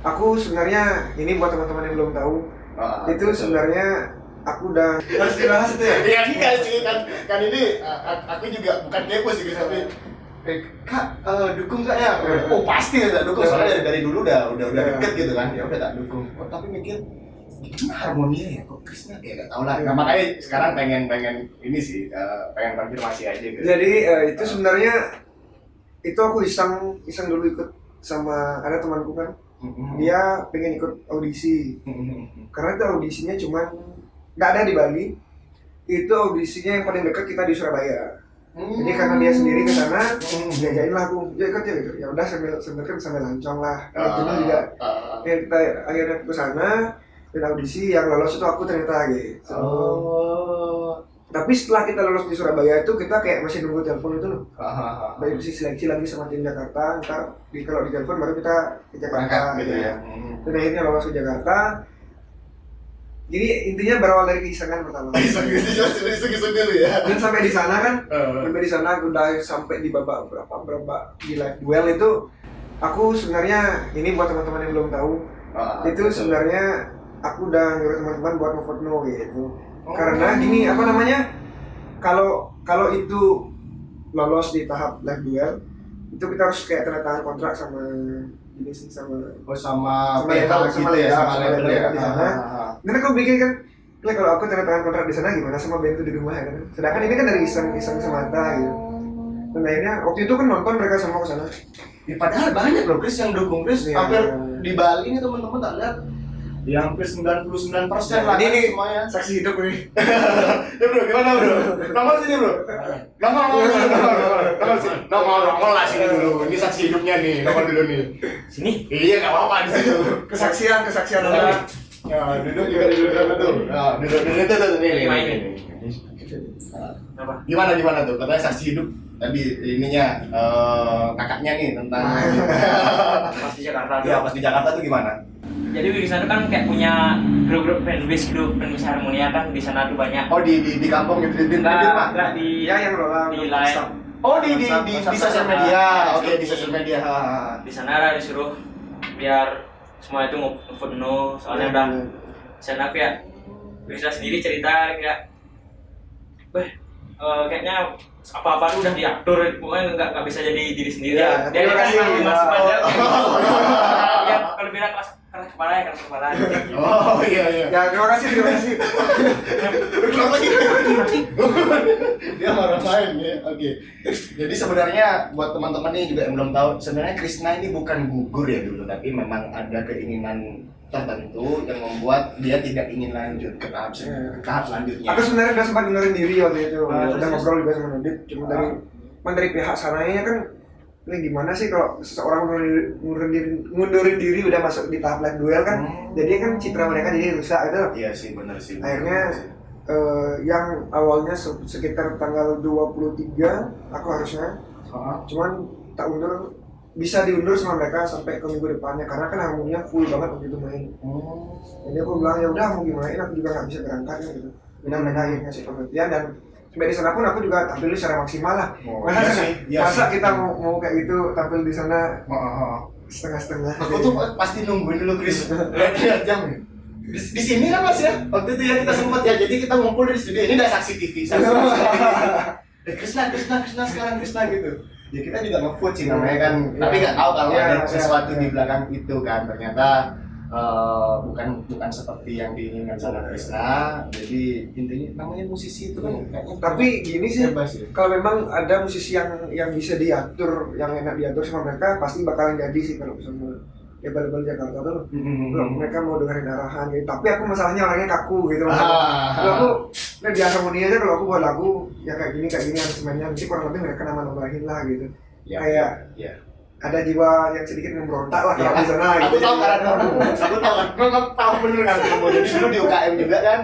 Aku sebenarnya ini buat teman-teman yang belum tahu, itu betul. sebenarnya aku udah harus dibahas itu ya. Iya enggak sih kan ini aku juga bukan kepo sih guys, tapi kak dukung nggak ya? Oh pasti ya dukung, soalnya dari dulu udah deket gitu kan, ya udah tak dukung. Oh tapi mikir gimana harmoninya ya kok Krisna ya nggak tahu lah. Nah, makanya sekarang pengen ini sih pengen konfirmasi aja gitu. Jadi itu sebenarnya itu aku iseng dulu ikut sama ada temanku kan, dia pengen ikut audisi karena itu audisinya cuman nggak ada di Bali, itu audisinya yang paling dekat kita di Surabaya. Jadi karena dia sendiri ke sana, diajakin lah aku, ya ikut ya gitu. Ya udah sambil kan sambil lancong lah. Jenuh juga. Ya kita akhirnya ke sana dan audisi yang lolos itu aku ternyata gitu. Tapi setelah kita lolos di Surabaya itu kita kayak masih nunggu telepon itu loh. Baik seleksi lagi sama tim Jakarta. Ntar kalau di telepon baru kita ke Jakarta gitu ya. Dan akhirnya lolos ke Jakarta. Jadi intinya berawal dari keisengan pertama. Iseng dulu ya. Dan sampai di sana kan, sampai di sana udah sampai di babak berapa di live duel itu, aku sebenarnya ini buat teman-teman yang belum tahu, itu sebenarnya aku udah nyuruh teman-teman buat nge-vote no gitu. Karena gini apa namanya, kalau itu lolos di tahap live duel, itu kita harus kayak tanda tangan kontrak sama ini sih sama label ya di sana. Karena aku pikir kan, kalau aku tanda tangan kontrak di sana gimana sama band itu di rumah ya kan. Sedangkan ini kan dari iseng semata gitu. Dan akhirnya waktu itu kan nonton mereka semua ke sana. Ya padahal banyak loh Chris yang dukung Chris. Ya. Hampir di Bali ini teman-teman tak lihat. Ya hampir 99% lah ini kan semuanya. Saksi hidup ini. Ya bro, gimana bro? Nongol sini bro. Nongol sini. Nongol lah sini dulu. Ini saksi hidupnya nih. Nongol dulu nih. Sini? Iya nggak apa-apa di situ. Kesaksian orang. Ya duduk juga duduk tuh. Nah, duduk tuh nih. Apa? Gimana tuh? Katanya saksi hidup tadi ininya kakaknya nih tentang Pas di Jakarta tuh. ya pas di Jakarta tuh gimana? Jadi di sana kan kayak punya grup-grup fanbase gitu, fanbase harmonia kan di sana tuh banyak. Oh di kampung gitu di Enggak di Ya yang lolang di line. Oh di sosial media. Oke di sosial media. Di sana disuruh biar semua itu nge-vote no, soalnya udah di sana kayak bisa sendiri cerita kayak kayaknya apa-apa tuh udah diatur, pokoknya nggak bisa jadi diri sendiri. Ya, Dia terima kan kasih. masih banyak. Ya kalau bilang keras kepala. Oh iya. Ya terima kasih. Kenapa gitu? Dia marah main ya. Oke. Jadi sebenarnya buat teman-teman nih juga yang belum tahu, sebenarnya Krisna ini bukan gugur ya dulu, tapi memang ada keinginan tertentu yang membuat dia tidak ingin lanjut ke tahap selanjutnya. Aku sebenarnya udah sempat ngundurin diri waktu itu. Udah terus? ngobrol juga sama Nodit. Cuma dari pihak sananya kan, ini gimana sih kalau seseorang ngundurin diri udah masuk di tahap live duel kan, jadi kan citra mereka jadi rusak itu. Iya sih benar sih. Akhirnya yang awalnya sekitar tanggal 23 aku harusnya, cuman tak undur, bisa diundur sama mereka sampai ke minggu depannya karena kan harmoninya full banget waktu itu main. Jadi aku bilang ya udah mau gimana, aku juga nggak bisa berangkat ya gitu. Dan mereka akhirnya ngasih pengertian dan sampai di sana pun aku juga tampil secara maksimal lah. Masa kita mau kayak gitu tampil di sana setengah-setengah. Aku tuh pasti nungguin dulu Chris. Lihat jam ya. Di sini kan Mas ya. Waktu itu ya kita sempat ya. Jadi kita ngumpul di studio. Ini udah saksi TV. Krisna sekarang Krisna gitu. Ya kita juga nge-vote sih namanya kan. Tapi nggak tahu kalau ada sesuatu di belakang itu kan. Ternyata bukan seperti yang diinginkan sama Krisna. Jadi intinya namanya musisi itu kan kayaknya. Tapi gini sih, bebas, ya. kalau memang ada musisi yang bisa diatur, yang enak diatur sama mereka, pasti bakalan jadi sih kalau sama label-label Jakarta tuh. Kalau mereka mau dengerin arahan gitu. Tapi aku masalahnya orangnya kaku gitu. Kalau aku di harmoni aja, kalau aku buat lagu ya kayak gini aransemennya, nanti kurang lebih mereka nambahin lah gitu. Ya, kayak ya. ada jiwa yang sedikit memberontak lah kalau di sana. Aku tahu karena aku tahu bener kan kamu. Jadi dulu di UKM juga kan.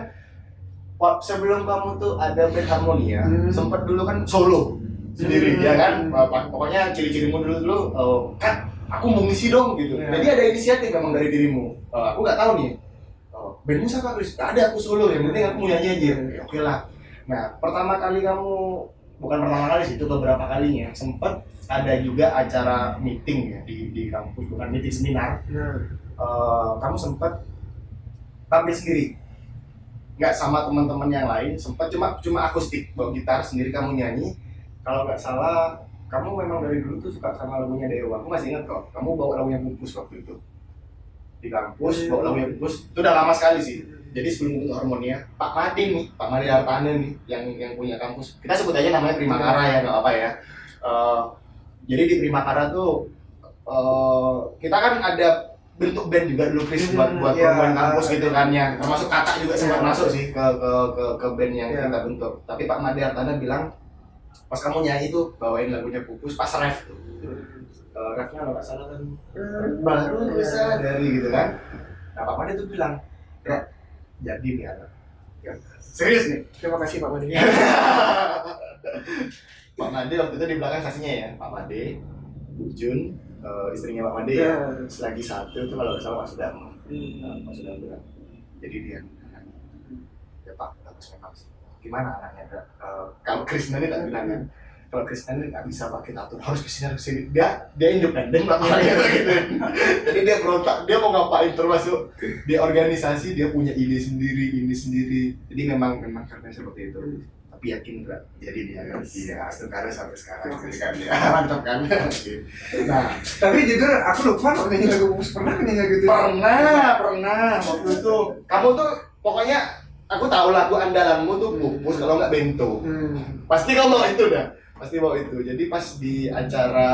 Sebelum kamu tuh ada band harmonia, sempat dulu kan solo sendiri ya kan. Pokoknya ciri-cirimu dulu kan aku mau ngisi dong gitu. Jadi ada inisiatif memang dari dirimu. Aku nggak tahu nih. Bandmu siapa Chris? Gak ada, aku solo. Yang penting aku mau nyanyi aja. Oke lah. Nah pertama kali kamu bukan pertama kali sih, itu beberapa kalinya sempat ada juga acara meeting ya di kampus, bukan meeting, seminar. Kamu sempat tampil sendiri, nggak sama teman-teman yang lain, sempat cuma akustik, bawa gitar sendiri, kamu nyanyi. Kalau nggak salah kamu memang dari dulu tuh suka sama lagunya Dewa, aku masih ingat kok, kamu bawa lagunya Pupus waktu itu di kampus, bawa lagunya Pupus, itu udah lama sekali sih. Jadi sebelum bentuk Harmonia, Pak Made nih, Pak Made Hartane nih, yang punya kampus, kita sebut aja namanya Primakara ya, nggak apa ya. Jadi di Primakara tuh kita kan ada bentuk band juga dulu, Chris, buat perempuan kampus gitu kan ya, termasuk kakak juga sempat masuk sih ke band yang kita bentuk. Tapi Pak Made Hartane bilang, pas kamu nyanyi tuh bawain lagunya Pupus pas ref tuh, refnya kalau nggak salah kan baru bisa dari gitu kan. Nah Pak Made tuh bilang, ya jadi nih anak ya, serius nih, Terima kasih Pak Made. Pak Made waktu itu di belakang saksinya ya, Pak Made, Bu Jun, istrinya Pak Made ya, selagi satu itu kalau nggak salah Pak Sudarmo. Pak Sudarmo bilang, jadi dia ya Pak, bagus memang sih. Gimana anaknya? Kalau Krishna ini tak bilang kan, kalau Krishna ini nggak bisa pakai tato, harus kesini. Dia independen Pak orangnya gitu. Jadi dia berontak, dia mau ngapain, termasuk di organisasi dia punya ide sendiri, ini sendiri. Jadi memang karena seperti itu. Tapi yakin enggak? Jadi dia kan, iya, sekarang sampai sekarang kan ya, mantap kan. Nah, Tapi jujur aku lupa kok nyanyi lagu Pupus, pernah nyanyi lagu itu? pernah waktu itu. Kamu tuh pokoknya aku tahu lagu andalanmu tuh Pupus, kalau nggak Bento. Pasti kamu bawa itu dah. Pasti bawa itu. Jadi pas di acara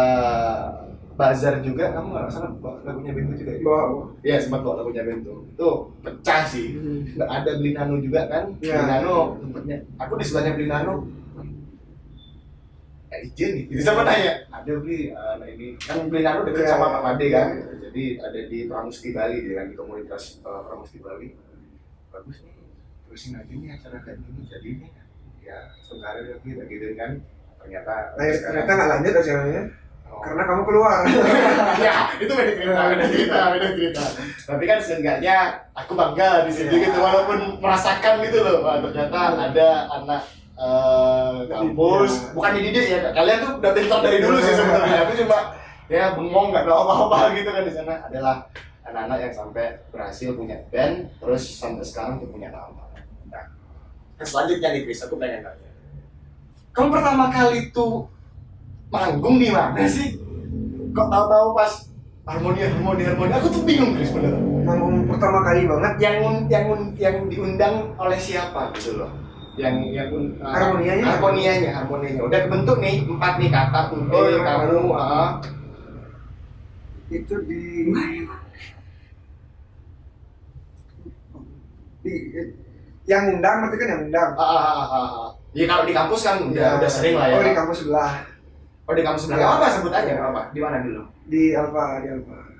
bazar juga kamu nggak salah bawa lagunya Bento juga ya? Bawa. Iya, sempat bawa lagunya Bento. Itu pecah sih. Nggak ada Blinano juga kan? Ya. Blinano tempatnya. Aku di sebelahnya Blinano. Izin nih. Jadi sama nanya, ada beli ini kan Blinano dekat sama Pak Made kan. Jadi ada di Pramusti Bali dia kan, di komunitas Pramusti Bali. Bagus nih. Terusin aja nih acara kayak gini, jadi nih ya sekarang gitu kan. Ternyata nggak lanjut acaranya karena kamu keluar. Ya itu beda cerita. Tapi kan seenggaknya aku bangga di sini gitu, walaupun merasakan gitu loh, ternyata ada anak kampus, bukan dididik ya, kalian tuh udah pintar dari dulu sih sebenarnya. Aku cuma ya bengong, nggak tahu apa-apa gitu kan. Di sana adalah anak-anak yang sampai berhasil punya band, terus sampai sekarang tuh punya nama. Nah, selanjutnya nih Chris, aku pengen tanya, kamu pertama kali tuh manggung di mana sih? Kok tahu-tahu pas Harmonia? Aku tuh bingung Chris bener. Manggung pertama kali banget. Yang diundang oleh siapa gitu loh? Harmonianya. Udah kebentuk nih 4 nih, kakak, Tunde, kamu. Itu di yang undang, berarti kan yang undang. Ya kalau di kampus kan udah sering lah ya. Oh di kampus sebelah. Di kampus sebelah. Gak apa sebut aja, gak apa. Di mana dulu? Di Alfa.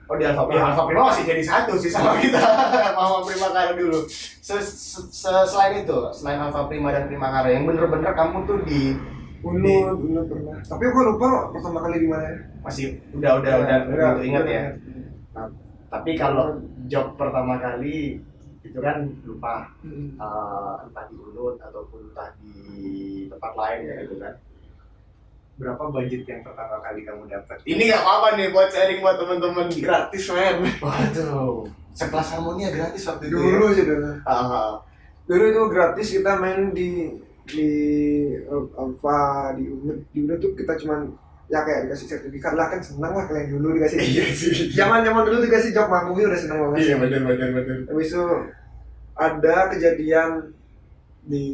Oh di Alfa. Ya Alfa Prima masih jadi satu sih sama kita. Sama Primakara dulu. Selain itu, selain Alfa Prima dan Primakara, yang bener-bener kamu tuh di Dulu pernah. Tapi aku lupa pertama kali di mana. Masih udah ingat ya. Nah, tapi kalau job pertama kali itu kan lupa, entah di Unut ataupun entah di tempat lain ya gitu kan. Berapa budget yang pertama kali kamu dapat? Ini nggak apa-apa nih buat sharing buat teman-teman. Gratis men. Waduh, sekelas Harmonia gratis waktu itu. Dulu sih dulu. Dulu itu gratis, kita main di Alfa, di Unut tuh kita cuman ya kayak dikasih sertifikat lah, kan senang lah kalian dulu dikasih. Iya sih. Zaman dulu dikasih job manggungnya udah seneng banget. Iya benar. Habis itu ada kejadian di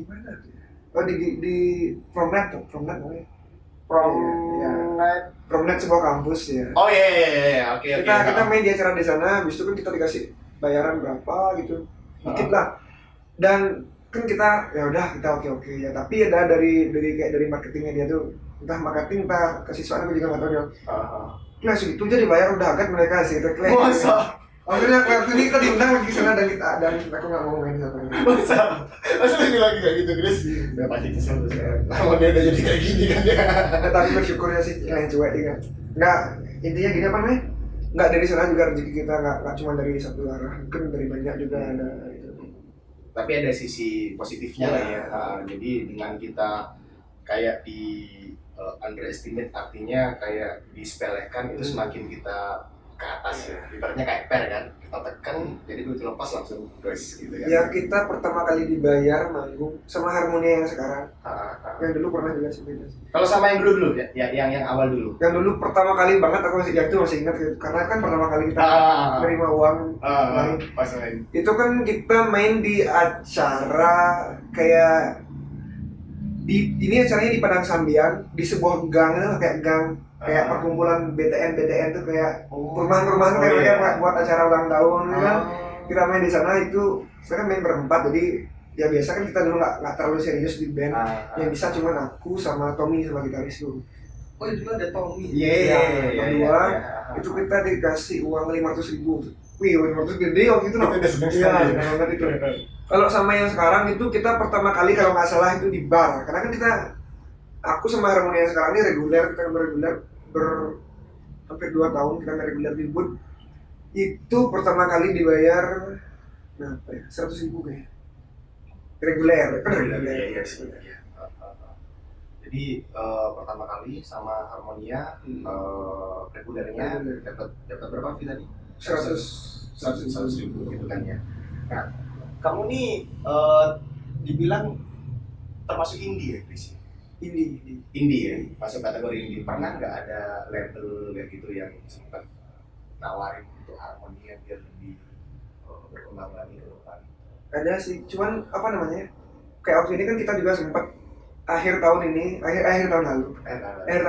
mana? Oh di Promnet namanya. Promnet sebuah kampus ya. Oh iya, oke. Kita main di acara di sana, habis itu kan kita dikasih bayaran berapa gitu, dikit lah. Dan kan kita ya udah kita oke ya, tapi ada dari marketingnya dia tuh, entah marketing entah kesiswaan aku juga nggak tahu dia. Nah segitu aja dibayar udah agak mereka sih itu klaim. Masa? Akhirnya waktu ini kita diundang lagi sana dan aku nggak mau main sana. Masa lagi kayak gitu Chris? Ya pasti kesel tuh sekarang. Harmonia udah jadi kayak gini kan ya. Tapi bersyukur ya sih yang cuek ya. Nggak, intinya gini apa namanya? Nggak dari sana juga rezeki kita nggak cuma dari satu arah, mungkin dari banyak juga ada gitu. Tapi ada sisi positifnya lah ya. Jadi dengan kita kayak di underestimate, artinya kayak disepelekan, itu semakin kita ke atas ya. Ibaratnya kayak per kan, kita tekan jadi begitu lepas langsung guys gitu kan. Ya kita pertama kali dibayar manggung sama Harmonia yang sekarang. Yang dulu pernah juga sih beda. Kalau sama yang dulu ya, yang awal dulu. Yang dulu pertama kali banget aku masih ingat gitu. Karena kan pertama kali kita menerima uang main. Pas main. Itu kan kita main di acara kayak ini acaranya di Padang Sambian, di sebuah gang, kayak gang kayak perkumpulan BTN tuh kayak perumahan-perumahan kayak mereka buat acara ulang tahun kan. Kita main di sana itu, saya kan main berempat, jadi ya biasa kan kita dulu nggak terlalu serius di band. Yang bisa cuma aku sama Tommy sama gitaris dulu. Oh itu ada Tommy. Kedua itu kita dikasih uang 500.000. Wih, 500 gede waktu itu. Iya, banget itu. Kalau sama yang sekarang itu kita pertama kali kalau nggak salah itu di bar. Karena kan aku sama Harmonia yang sekarang ini reguler, kita reguler hampir 2 tahun kita reguler di Bud. Itu pertama kali dibayar berapa ya? 100.000 kayaknya. Reguler, kan reguler. Iya. Jadi pertama kali sama Harmonia regulernya dapat berapa fee tadi? 100.000 gitu kan ya. Nah, kamu nih dibilang termasuk indie ya, Chris? Indie ya, masuk kategori indie. Pernah nggak ada label kayak gitu yang sempat nawarin untuk Harmonia biar lebih berkembang lagi ke depan? Ada sih, cuman apa namanya? Kayak waktu ini kan kita juga sempat akhir tahun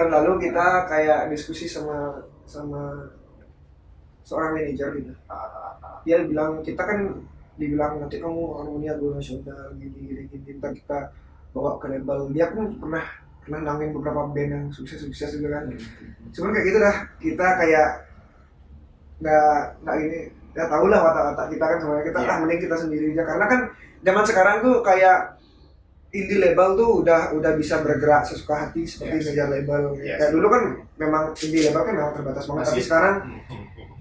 lalu kita kayak diskusi sama seorang manajer gitu. Dia bilang dibilang nanti kamu Harmonia go nasional gini ntar kita bawa ke label. Dia pun pernah nangin beberapa band yang sukses juga kan. Cuman kayak gitu dah, kita kayak nggak ini, nggak tahu lah watak kita kan sebenarnya kita mending kita sendiri aja, karena kan zaman sekarang tuh kayak indie label tuh udah bisa bergerak sesuka hati seperti ngejar label. Kayak dulu kan memang indie label kan memang terbatas banget, tapi sekarang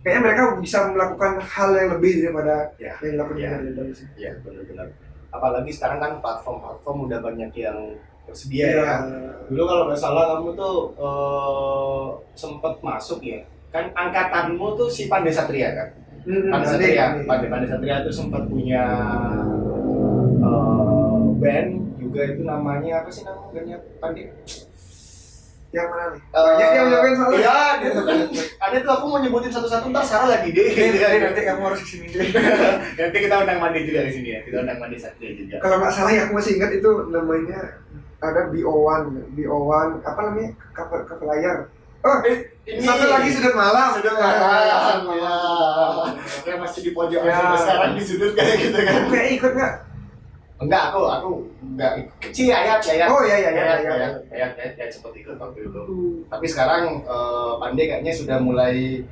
kayaknya mereka bisa melakukan hal yang lebih daripada yang dilakukan di label sih. Iya, benar-benar. Apalagi sekarang kan platform udah banyak yang tersedia ya. Dulu kalau nggak salah kamu tuh sempat masuk ya. Kan angkatanmu tuh si Pandey Satria kan? Pandey Satria tuh sempat punya band juga, itu namanya apa sih nama bandnya Pandey? Yang mana nih? Banyak yang nyobain salah. Iya, dia tuh kan ada tuh, aku mau nyebutin satu-satu ntar salah lagi deh. Nanti kamu harus kesini deh. Nanti kita undang Mandi juga di sini ya. Kita undang Mandi Satria juga. Kalau nggak salah ya, aku masih ingat itu namanya ada BO1 apa namanya? Cover layar. Oh, ini satu lagi Sudut Malam. Ya. Yang masih di pojok sekarang di sudut kayak gitu kan. Kayak ikut nggak? Enggak, aku enggak kecil ayat. Oh iya. Ayat seperti itu waktu itu. Tapi sekarang Pandey kayaknya sudah mulai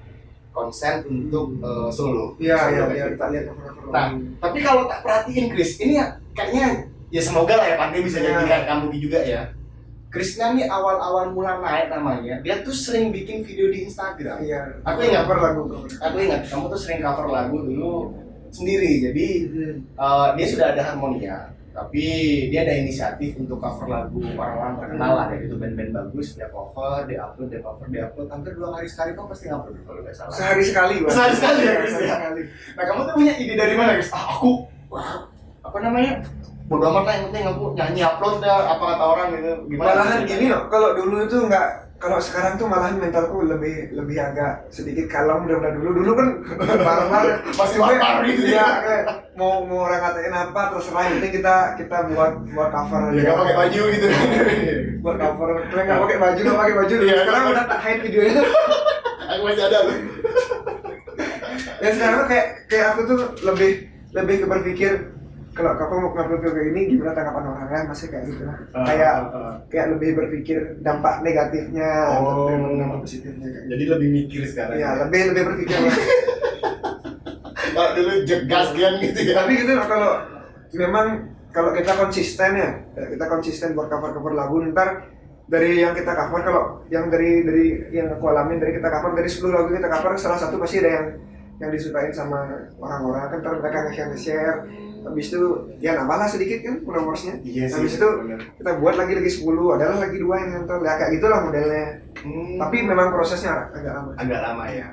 konsen untuk solo. Iya, kita lihat. Nah, tapi kalau tak perhatiin Chris, ini ya kayaknya ya semoga lah ya Pandey bisa jadikan kamu juga ya. Krisna nih awal-awal mulai naik namanya, dia tuh sering bikin video di Instagram. Iya. Aku ingat cover lagu. Aku ingat kamu tuh sering cover lagu dulu sendiri. Jadi dia sudah ada Harmonia, tapi dia ada inisiatif untuk cover lagu orang-orang terkenal lah, kayak gitu band-band bagus. Dia cover, dia upload. Hampir 2 hari sekali kok pasti upload kalau nggak salah. Sehari sekali. Nah, kamu tuh punya ide dari mana, guys? Aku apa namanya? Bodo amat lah, yang penting aku nyanyi upload dah, apa kata orang gitu. Gimana? Malahan gini loh, kalau dulu itu kalau sekarang tuh malahan mentalku lebih agak sedikit kalem daripada dulu kan barbar masih barbar gitu ya. Mau orang ngatain apa terserah, yang penting kita buat cover aja. Ya nggak pakai baju gitu kan. Buat cover, nggak pakai baju. Sekarang udah tak hide videonya. Aku masih ada loh. Ya sekarang kayak aku tuh lebih berpikir kalau kakak mau ngupload video kayak ini gimana tanggapan orang lain, masih kayak gitu kayak lebih berpikir dampak negatifnya atau dampak positifnya kayak jadi lebih mikir sekarang ya. Lebih berpikir kalau dulu jegas kan gitu ya. Tapi gitu kalau kita konsisten buat cover lagu, ntar dari yang kita cover, kalau yang dari yang aku alamin, dari kita cover dari 10 lagu kita cover, salah satu pasti ada yang disukain sama orang-orang kan, ntar mereka nge-share, habis itu ya nambahlah sedikit kan followersnya. Iya sih, habis itu bener. kita buat lagi 10, adalah lagi 2 yang nonton, ya kayak gitulah modelnya. Tapi memang prosesnya agak lama. Agak lama ya.